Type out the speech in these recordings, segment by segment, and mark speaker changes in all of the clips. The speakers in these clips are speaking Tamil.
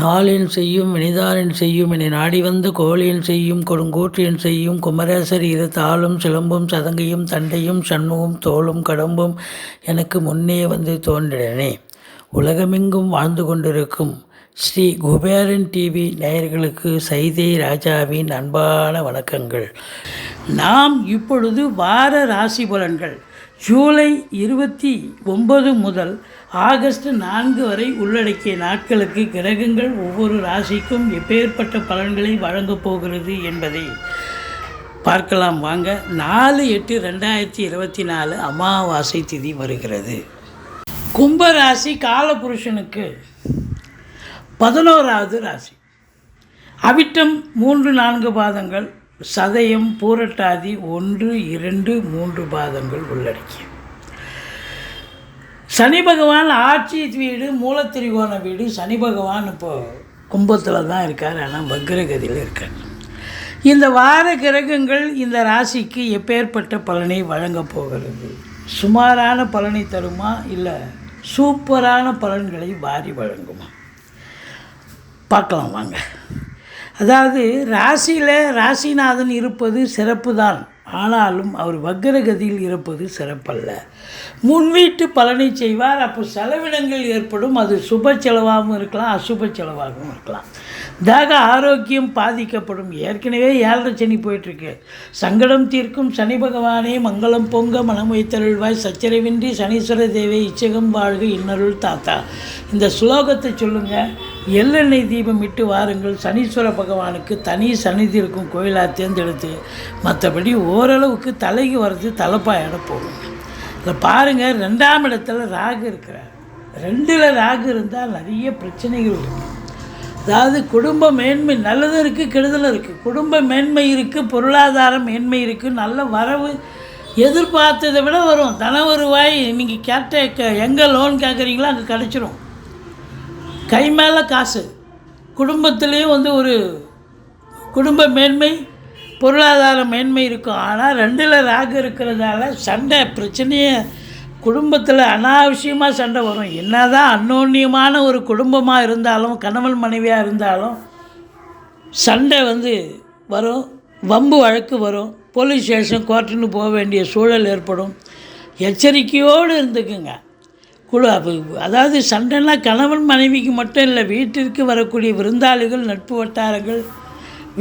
Speaker 1: நாளின் செய்யும் வினிதானின் செய்யும் என நாடி வந்த கோழியின் செய்யும் கொடுங்கூற்றியன் செய்யும் குமரேசர் இரு தாளும் சிலம்பும் சதங்கையும் தண்டையும் சண்முகம் தோளும் கடம்பும் எனக்கு முன்னே வந்து தோன்றினே. உலகமெங்கும் வாழ்ந்து கொண்டிருக்கும் ஸ்ரீ குபேரன் டிவி நேயர்களுக்கு சைதை ராஜாவின் அன்பான வணக்கங்கள். நாம் இப்பொழுது வார ராசி பலன்கள் ஜூலை 29 முதல் ஆகஸ்ட் 4 வரை உள்ளடக்கிய நாட்களுக்கு கிரகங்கள் ஒவ்வொரு ராசிக்கும் எப்பேற்பட்ட பலன்களை வழங்கப் போகிறது என்பதை பார்க்கலாம் வாங்க. 4/8/2024 அமாவாசை திதி வருகிறது. கும்பராசி காலபுருஷனுக்கு 11வது ராசி. அவிட்டம் 3-4 பாதங்கள், சதயம் பூரட்டாதி 1-2-3 பாதங்கள் உள்ளடக்கிய. சனி பகவான் ஆட்சி வீடு மூலத்திரிகோண வீடு. சனி பகவான் இப்போது கும்பத்தில் தான் இருக்கார், ஆனால் வக்ரகதியில் இருக்கார். இந்த வார கிரகங்கள் இந்த ராசிக்கு எப்பேற்பட்ட பலனை வழங்கப் போகிறது? சுமாரான பலனை தருமா, இல்லை சூப்பரான பலன்களை வாரி வழங்குமா? பார்க்கலாம் வாங்க. அதாவது ராசியில் ராசிநாதன் இருப்பது சிறப்பு தான், ஆனாலும் அவர் வக்ரகதியில் இருப்பது சிறப்பல்ல. முன்வீட்டு பலனை செய்வார். அப்போ செலவினங்கள் ஏற்படும். அது சுப செலவாகவும் இருக்கலாம், அசுப செலவாகவும் இருக்கலாம். தாக ஆரோக்கியம் பாதிக்கப்படும். ஏற்கனவே 7.5 சனி போயிட்டுருக்கு. சங்கடம் தீர்க்கும் சனி பகவானே மங்களம் பொங்க மனம் வைத்தருள்வாய், சச்சரவின்றி சனீஸ்வர தேவை இச்சகம் வாழ்க இன்னருள் தாத்தா. இந்த ஸ்லோகத்தை சொல்லுங்கள். எள்ளெண்ணெய் தீபம் இட்டு வாருங்கள். சனீஸ்வர பகவானுக்கு தனி சன்னிதி இருக்கும் கோயிலாக தேர்ந்தெடுத்து, மற்றபடி ஓரளவுக்கு தலைக்கு வர்றது தலைப்பாயிட போகும். இதில் பாருங்கள், 2ஆம் இடத்துல ராகு இருக்கிறார். 2ல் ராகு இருந்தால் நிறைய பிரச்சனைகள் இருக்குது. அதாவது குடும்ப மேன்மை நல்லதும் இருக்குது, கெடுதலும் இருக்குது. குடும்ப மேன்மை இருக்குது, பொருளாதார மேன்மை இருக்குது, நல்ல வரவு எதிர்பார்த்ததை விட வரும். தன வருவாய் நீங்கள் கேட்ட எங்கே லோன் கேட்குறீங்களோ அங்கே கிடச்சிரும். கை மேலே காசு. குடும்பத்துலேயும் ஒரு குடும்ப மேன்மை பொருளாதார மேன்மை இருக்கும். ஆனால் 2ல் ராகு இருக்கிறதால சண்டை பிரச்சனையே குடும்பத்தில் அனாவசியமாக சண்டை வரும். என்ன தான் அந்யோன்யமான ஒரு குடும்பமாக இருந்தாலும், கணவன் மனைவியாக இருந்தாலும் சண்டை வரும். வம்பு வழக்கு வரும். போலீஸ் ஸ்டேஷன் கோர்ட்டுன்னு போக வேண்டிய சூழல் ஏற்படும். எச்சரிக்கையோடு இருந்துக்குங்க. அதாவது சண்டைன்னா கணவன் மனைவிக்கு மட்டும் இல்லை, வீட்டிற்கு வரக்கூடிய விருந்தாளிகள், நட்பு வட்டாரங்கள்,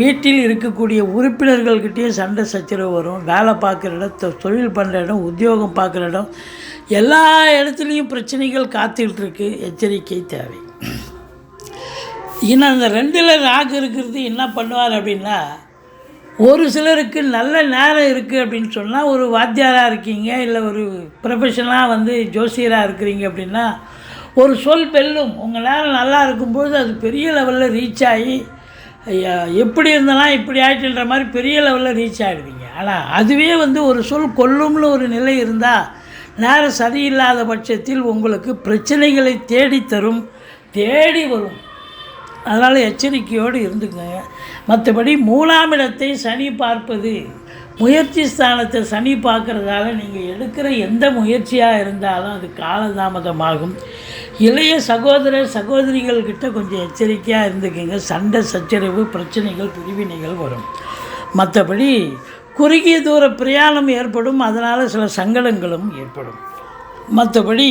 Speaker 1: வீட்டில் இருக்கக்கூடிய உறுப்பினர்கள்கிட்டேயும் சண்டை சச்சரவு வரும். வேலை பார்க்குற இடம், தொழில் பண்ணுற இடம், உத்தியோகம் பார்க்குற இடம், எல்லா இடத்துலையும் பிரச்சனைகள் காத்துக்கிட்டு எச்சரிக்கை தேவை. இன்னும் அந்த 2ல் ராகு இருக்கிறது என்ன பண்ணுவார் அப்படின்னா, ஒரு சிலருக்கு நல்ல நேரம் இருக்குது அப்படின்னு சொன்னால், ஒரு வாத்தியாராக இருக்கீங்க, இல்லை ஒரு ப்ரொஃபஷனலாக ஜோசியராக இருக்கிறீங்க அப்படின்னா, ஒரு சொல் வெல்லும். உங்கள் நேரம் நல்லா இருக்கும்போது அது பெரிய லெவலில் ரீச் ஆகி, எப்படி இருந்தாலும் இப்படி ஆகிட்டுன்ற மாதிரி பெரிய லெவலில் ரீச் ஆகிடுவீங்க. ஆனால் அதுவே ஒரு சொல் கொல்லும்னு ஒரு நிலை இருந்தால், நேரம் சரியில்லாத பட்சத்தில் உங்களுக்கு பிரச்சனைகளை தேடித்தரும், தேடி வரும். அதனால் எச்சரிக்கையோடு இருந்துக்கங்க. மற்றபடி 3ஆம் இடத்தை சனி பார்ப்பது, முயற்சி ஸ்தானத்தை சனி பார்க்குறதால நீங்கள் எடுக்கிற எந்த முயற்சியாக இருந்தாலும் அது காலதாமதமாகும். இளைய சகோதர சகோதரிகள்கிட்ட கொஞ்சம் எச்சரிக்கையாக இருந்துக்கங்க. சண்டை சச்சரவு பிரச்சனைகள் பிரிவினைகள் வரும். மற்றபடி குறுகிய தூர பிரயாணம் ஏற்படும். அதனால் சில சங்கடங்களும் ஏற்படும். மற்றபடி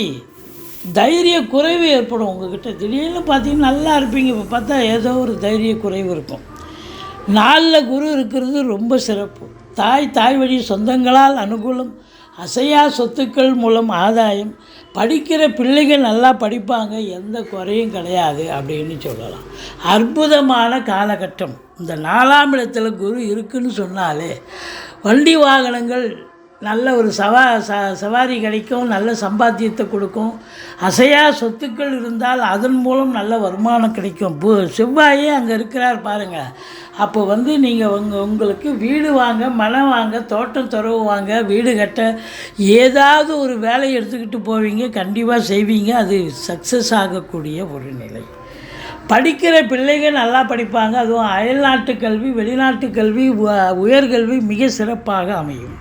Speaker 1: தைரிய குறைவு ஏற்படும் உங்கள்கிட்ட. திடீர்னு பார்த்தீங்கன்னா நல்லா இருப்பீங்க, இப்போ பார்த்தா ஏதோ ஒரு தைரிய குறைவு இருக்கும். 4ல் குரு இருக்கிறது ரொம்ப சிறப்பு. தாய் வழி சொந்தங்களால் அனுகூலம், அசையா சொத்துக்கள் மூலம் ஆதாயம், படிக்கிற பிள்ளைகள் நல்லா படிப்பாங்க, எந்த குறையும் கிடையாது அப்படின்னு சொல்லலாம். அற்புதமான காலகட்டம். இந்த 4ஆம் இடத்துல குரு இருக்குதுன்னு சொன்னாலே வண்டி வாகனங்கள் நல்ல ஒரு சவாரி கிடைக்கும், நல்ல சம்பாத்தியத்தை கொடுக்கும். அசையா சொத்துக்கள் இருந்தால் அதன் மூலம் நல்ல வருமானம் கிடைக்கும். செவ்வாயே அங்கே இருக்கிறார் பாருங்கள். அப்போ நீங்கள் உங்களுக்கு வீடு வாங்க, மனம் வாங்க, தோட்டம் துறவு வாங்க, வீடு கட்ட ஏதாவது ஒரு வேலையை எடுத்துக்கிட்டு போவீங்க, கண்டிப்பாக செய்வீங்க. அது சக்ஸஸ் ஆகக்கூடிய ஒரு நிலை. படிக்கிற பிள்ளைகள் நல்லா படிப்பாங்க. அதுவும் அயல்நாட்டு கல்வி, வெளிநாட்டு கல்வி, உயர்கல்வி மிக சிறப்பாக அமையும்.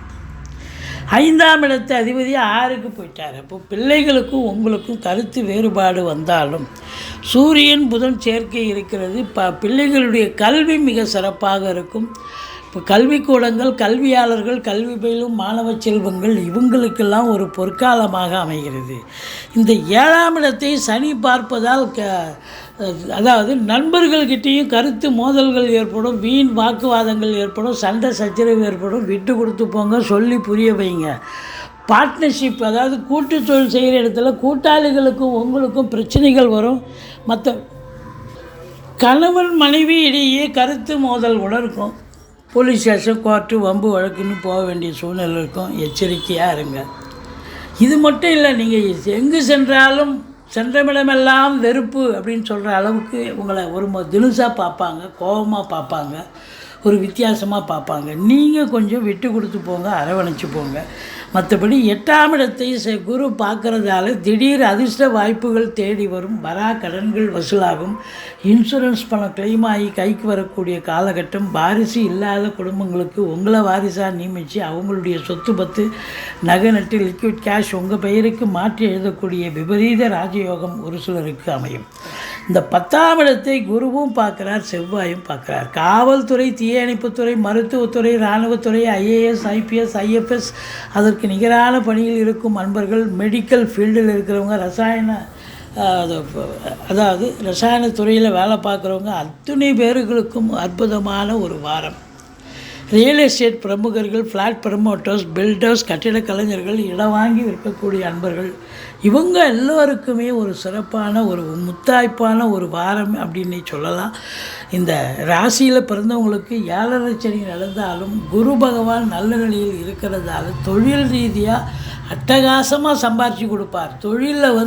Speaker 1: 5ஆம் இடத்து அதிபதி 6க்கு போயிட்டார். அப்போ பிள்ளைகளுக்கும் உங்களுக்கும் கருத்து வேறுபாடு வந்தாலும் சூரியன் புதன் சேர்க்கை இருக்கிறது. பிள்ளைகளுடைய கல்வி மிக சிறப்பாக இருக்கும். இப்போ கல்விக்கூடங்கள், கல்வியாளர்கள், கல்வி பயிலும் மாணவ செல்வங்கள் இவங்களுக்கெல்லாம் ஒரு பொற்காலமாக அமைகிறது. இந்த 7ஆம் இடத்தை சனி பார்ப்பதால் அதாவது நண்பர்கள்கிட்டேயும் கருத்து மோதல்கள் ஏற்படும், வீண் வாக்குவாதங்கள் ஏற்படும், சண்டை சச்சரவு ஏற்படும். விட்டு கொடுத்து போங்க, சொல்லி புரிய வைங்க. பார்ட்னர்ஷிப், அதாவது கூட்டு தொழில் செய்கிற இடத்துல கூட்டாளிகளுக்கும் உங்களுக்கும் பிரச்சனைகள் வரும். மற்ற கணவன் மனைவி இடையே கருத்து மோதல் கூட இருக்கும். போலீஸ் ஸ்டேஷன், கோர்ட்டு, வம்பு வழக்குன்னு போக வேண்டிய சூழ்நிலை இருக்கும். எச்சரிக்கையாக இருங்க. இது மட்டும் இல்லை, நீங்கள் எங்கு சென்றாலும் சென்றமிடமெல்லாம் வெறுப்பு அப்படின்னு சொல்கிற அளவுக்கு உங்களை ஒரு தினுசாக பார்ப்பாங்க, கோபமாக பார்ப்பாங்க, ஒரு வித்தியாசமாக பார்ப்பாங்க. நீங்கள் கொஞ்சம் விட்டு கொடுத்து போங்க, அரவணைச்சு போங்க. மற்றபடி 8ஆம் இடத்தை குரு பார்க்குறதால திடீர் அதிர்ஷ்ட வாய்ப்புகள் தேடி வரும். வரா கடன்கள் வசூலாகும். இன்சூரன்ஸ் பணம் கிளைம் ஆகி கைக்கு வரக்கூடிய காலகட்டம். வாரிசு இல்லாத குடும்பங்களுக்கு உங்களை வாரிசாக நியமித்து அவங்களுடைய சொத்து பத்து நகை நட்டு லிக்விட் கேஷ் உங்கள் பெயருக்கு மாற்றி எழுதக்கூடிய விபரீத ராஜயோகம் ஒரு சிலருக்கு அமையும். இந்த 10ஆம் இடத்தை குருவும் பார்க்குறார், செவ்வாயும் பார்க்குறார். காவல்துறை, தீயணைப்புத்துறை, மருத்துவத்துறை, இராணுவத்துறை, ஐஏஎஸ், ஐபிஎஸ், ஐஎஃப்எஸ், அதற்கு நிகரான பணியில் இருக்கும் அன்பர்கள், மெடிக்கல் ஃபீல்டில் இருக்கிறவங்க, அதாவது ரசாயன துறையில் வேலை பார்க்குறவங்க அத்தனை பேர்களுக்கும் அற்புதமான ஒரு வாரம். ரியல் எஸ்டேட் பிரமுகர்கள், ஃப்ளாட் ப்ரமோட்டர்ஸ், பில்டர்ஸ், கட்டிட கலைஞர்கள், இடம் வாங்கி விற்கக்கூடிய அன்பர்கள், இவங்க எல்லோருக்குமே ஒரு சிறப்பான ஒரு முத்தாய்ப்பான ஒரு வாரம் அப்படின்னு சொல்லலாம். இந்த ராசியில் பிறந்தவங்களுக்கு 7.5 சனி நடந்தாலும் குரு பகவான் நல்ல நிலையில் இருக்கிறதால தொழில் ரீதியாக அட்டகாசமாக சம்பாரித்து கொடுப்பார். தொழிலில்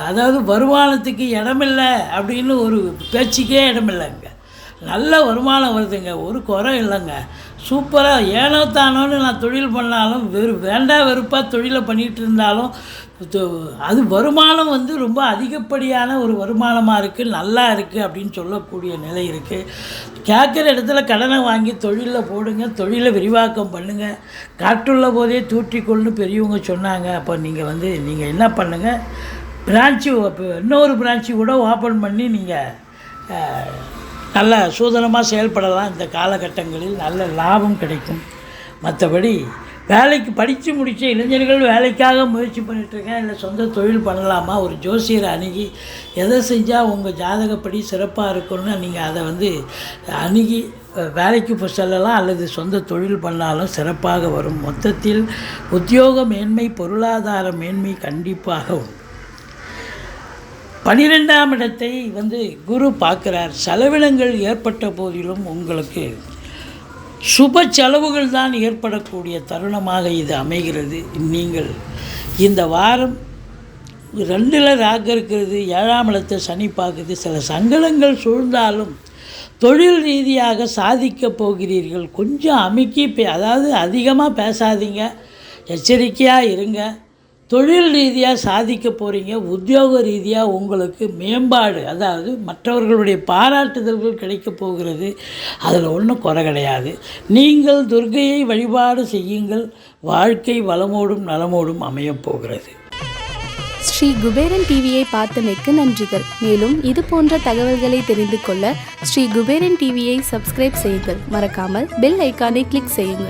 Speaker 1: அதாவது வருமானத்துக்கு இடமில்லை அப்படின்னு ஒரு பேச்சுக்கே இடமில்லைங்க. நல்ல வருமானம் வருதுங்க, ஒரு குறை இல்லைங்க. சூப்பராக ஏனோ தானோன்னு நான் தொழில் பண்ணாலும் வெறுப்பாக தொழிலை பண்ணிகிட்டு இருந்தாலும் அது வருமானம் ரொம்ப அதிகப்படியான ஒரு வருமானமாக இருக்குது, நல்லா இருக்குது அப்படின்னு சொல்லக்கூடிய நிலை இருக்குது. கேட்குற இடத்துல கடனை வாங்கி தொழிலில் போடுங்க, தொழிலை விரிவாக்கம் பண்ணுங்கள். காற்றுள்ள போதே தூற்றிக்கொள்னு பெரியவங்க சொன்னாங்க. அப்போ நீங்கள் என்ன பண்ணுங்கள், இன்னொரு பிரான்ச்சு கூட ஓப்பன் பண்ணி நீங்கள் நல்ல சூதனமாக செயல்படலாம். இந்த காலகட்டங்களில் நல்ல லாபம் கிடைக்கும். மற்றபடி வேலைக்கு படித்து முடித்த இளைஞர்கள் வேலைக்காக முயற்சி பண்ணிகிட்ருக்கேன், இல்லை சொந்த தொழில் பண்ணலாமா, ஒரு ஜோசியரை அணுகி எதை செஞ்சால் உங்கள் ஜாதகப்படி சிறப்பாக இருக்குன்னு நீங்கள் அதை அணுகி வேலைக்கு செல்லலாம், அல்லது சொந்த தொழில் பண்ணாலும் சிறப்பாக வரும். மொத்தத்தில் உத்தியோக மேன்மை, பொருளாதார மேன்மை கண்டிப்பாக உண்டு. 12ஆம் இடத்தை குரு பார்க்குறார். செலவினங்கள் ஏற்பட்ட போதிலும் உங்களுக்கு சுப செலவுகள் தான் ஏற்படக்கூடிய தருணமாக இது அமைகிறது. நீங்கள் இந்த வாரம் 2ல் ராகு இருக்கிறது, 7ஆம் இடத்தை சனி பார்க்குது. சில சங்கடங்கள் சூழ்ந்தாலும் தொழில் ரீதியாக சாதிக்கப் போகிறீர்கள். கொஞ்சம் அமுக்கி அதாவது அதிகமாக பேசாதீங்க, எச்சரிக்கையாக இருங்க. தொழில் ரீதியாக சாதிக்க போகிறீங்க. உத்தியோக ரீதியாக உங்களுக்கு மேம்பாடு, அதாவது மற்றவர்களுடைய பாராட்டுதல்கள் கிடைக்கப் போகிறது. அதில் ஒன்றும் குறை கிடையாது. நீங்கள் துர்க்கையை வழிபாடு செய்யுங்கள். வாழ்க்கை வளமோடும் நலமோடும் அமையப்போகிறது.
Speaker 2: ஸ்ரீ குபேரன் டிவியை பார்த்தமைக்கு நன்றிகள். மேலும் இது போன்ற தகவல்களை தெரிந்து கொள்ள ஸ்ரீ குபேரன் டிவியை சப்ஸ்கிரைப் செய்யுங்கள். மறக்காமல் பெல் ஐக்கானை கிளிக் செய்யுங்கள்.